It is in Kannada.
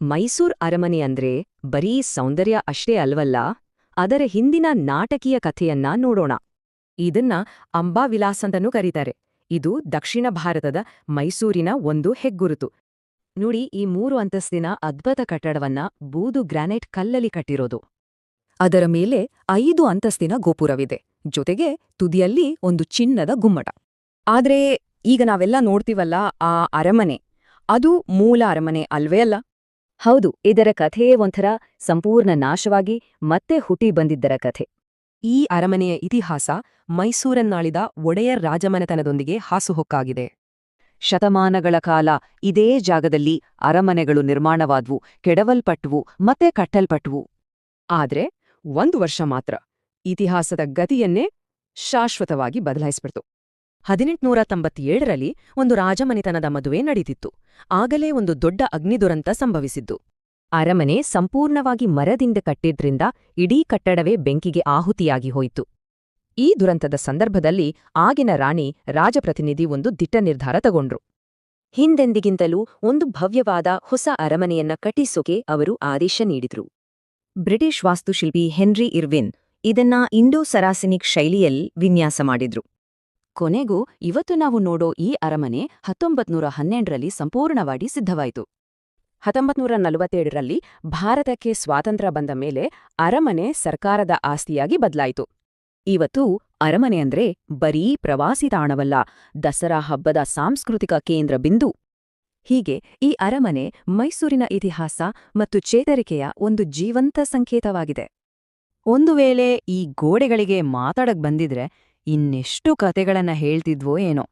ಮೈಸೂರ್ ಅರಮನೆ ಅಂದ್ರೆ ಬರೀ ಸೌಂದರ್ಯ ಅಷ್ಟೇ ಅಲ್ವಲ್ಲ, ಅದರ ಹಿಂದಿನ ನಾಟಕೀಯ ಕಥೆಯನ್ನ ನೋಡೋಣ. ಇದನ್ನ ಅಂಬಾವಿಲಾಸ್ ಅಂತನೂ ಕರೀತಾರೆ. ಇದು ದಕ್ಷಿಣ ಭಾರತದ ಮೈಸೂರಿನ ಒಂದು ಹೆಗ್ಗುರುತು. ನೋಡಿ, ಈ 3 ಅಂತಸ್ತಿನ ಅದ್ಭುತ ಕಟ್ಟಡವನ್ನ ಬೂದು ಗ್ರಾನೈಟ್ ಕಲ್ಲಲ್ಲಿ ಕಟ್ಟಿರೋದು. ಅದರ ಮೇಲೆ 5 ಅಂತಸ್ತಿನ ಗೋಪುರವಿದೆ, ಜೊತೆಗೆ ತುದಿಯಲ್ಲಿ ಒಂದು ಚಿನ್ನದ ಗುಮ್ಮಟ. ಆದ್ರೆ ಈಗ ನಾವೆಲ್ಲ ನೋಡ್ತೀವಲ್ಲ, ಆ ಅರಮನೆ, ಅದು ಮೂಲ ಅರಮನೆ ಅಲ್ವೇ ಅಲ್ಲ. ಹೌದು, ಇದರ ಕಥೆಯೇ ಒಂಥರ ಸಂಪೂರ್ಣ ನಾಶವಾಗಿ ಮತ್ತೆ ಹುಟ್ಟಿ ಬಂದಿದ್ದರ ಕಥೆ. ಈ ಅರಮನೆಯ ಇತಿಹಾಸ ಮೈಸೂರನ್ನಾಳಿದ ಒಡೆಯರ್ ರಾಜಮನೆತನದೊಂದಿಗೆ ಹಾಸುಹೊಕ್ಕಾಗಿದೆ. ಶತಮಾನಗಳ ಕಾಲ ಇದೇ ಜಾಗದಲ್ಲಿ ಅರಮನೆಗಳು ನಿರ್ಮಾಣವಾದ್ವು, ಕೆಡವಲ್ಪಟ್ವು ಮತ್ತೆ ಕಟ್ಟಲ್ಪಟ್ವು. ಆದ್ರೆ 1 ವರ್ಷ ಮಾತ್ರ ಇತಿಹಾಸದ ಗತಿಯನ್ನೇ ಶಾಶ್ವತವಾಗಿ ಬದಲಾಯಿಸ್ಬಿಡ್ತು. 1897ರಲ್ಲಿ ಒಂದು ರಾಜಮನೆತನದ ಮದುವೆ ನಡೀತಿತ್ತು. ಆಗಲೇ ಒಂದು ದೊಡ್ಡ ಅಗ್ನಿದುರಂತ ಸಂಭವಿಸಿದ್ದು. ಅರಮನೆ ಸಂಪೂರ್ಣವಾಗಿ ಮರದಿಂದ ಕಟ್ಟಿದ್ರಿಂದ ಇಡೀ ಕಟ್ಟಡವೇ ಬೆಂಕಿಗೆ ಆಹುತಿಯಾಗಿ ಹೋಯಿತು. ಈ ದುರಂತದ ಸಂದರ್ಭದಲ್ಲಿ ಆಗಿನ ರಾಣಿ ರಾಜಪ್ರತಿನಿಧಿ ಒಂದು ದಿಟ್ಟ ನಿರ್ಧಾರ ತಗೊಂಡ್ರು. ಹಿಂದೆಂದಿಗಿಂತಲೂ ಒಂದು ಭವ್ಯವಾದ ಹೊಸ ಅರಮನೆಯನ್ನ ಕಟ್ಟಿಸೋಕೆ ಅವರು ಆದೇಶ ನೀಡಿದ್ರು. ಬ್ರಿಟಿಷ್ ವಾಸ್ತುಶಿಲ್ಪಿ ಹೆನ್ರಿ ಇರ್ವಿನ್ ಇದನ್ನ ಇಂಡೋ ಸರಾಸೆನಿಕ್ ಶೈಲಿಯಲ್ಲಿ ವಿನ್ಯಾಸ ಮಾಡಿದ್ರು. ಕೊನೆಗೂ ಇವತ್ತು ನಾವು ನೋಡೋ ಈ ಅರಮನೆ 1912ರಲ್ಲಿ ಸಂಪೂರ್ಣವಾಗಿ ಸಿದ್ಧವಾಯಿತು. 1947ರಲ್ಲಿ ಭಾರತಕ್ಕೆ ಸ್ವಾತಂತ್ರ್ಯ ಬಂದ ಮೇಲೆ ಅರಮನೆ ಸರ್ಕಾರದ ಆಸ್ತಿಯಾಗಿ ಬದಲಾಯಿತು. ಇವತ್ತು ಅರಮನೆ ಅಂದ್ರೆ ಬರೀ ಪ್ರವಾಸಿ ತಾಣವಲ್ಲ, ದಸರಾ ಹಬ್ಬದ ಸಾಂಸ್ಕೃತಿಕ ಕೇಂದ್ರ ಬಿಂದು. ಹೀಗೆ ಈ ಅರಮನೆ ಮೈಸೂರಿನ ಇತಿಹಾಸ ಮತ್ತು ಚೇತರಿಕೆಯ ಒಂದು ಜೀವಂತ ಸಂಕೇತವಾಗಿದೆ. ಒಂದು ವೇಳೆ ಈ ಗೋಡೆಗಳಿಗೆ ಮಾತಾಡಕ್ ಬಂದಿದ್ರೆ ಇನ್ನೆಷ್ಟು ಕತೆಗಳನ್ನ ಹೇಳ್ತಿದ್ವೋ ಏನೋ.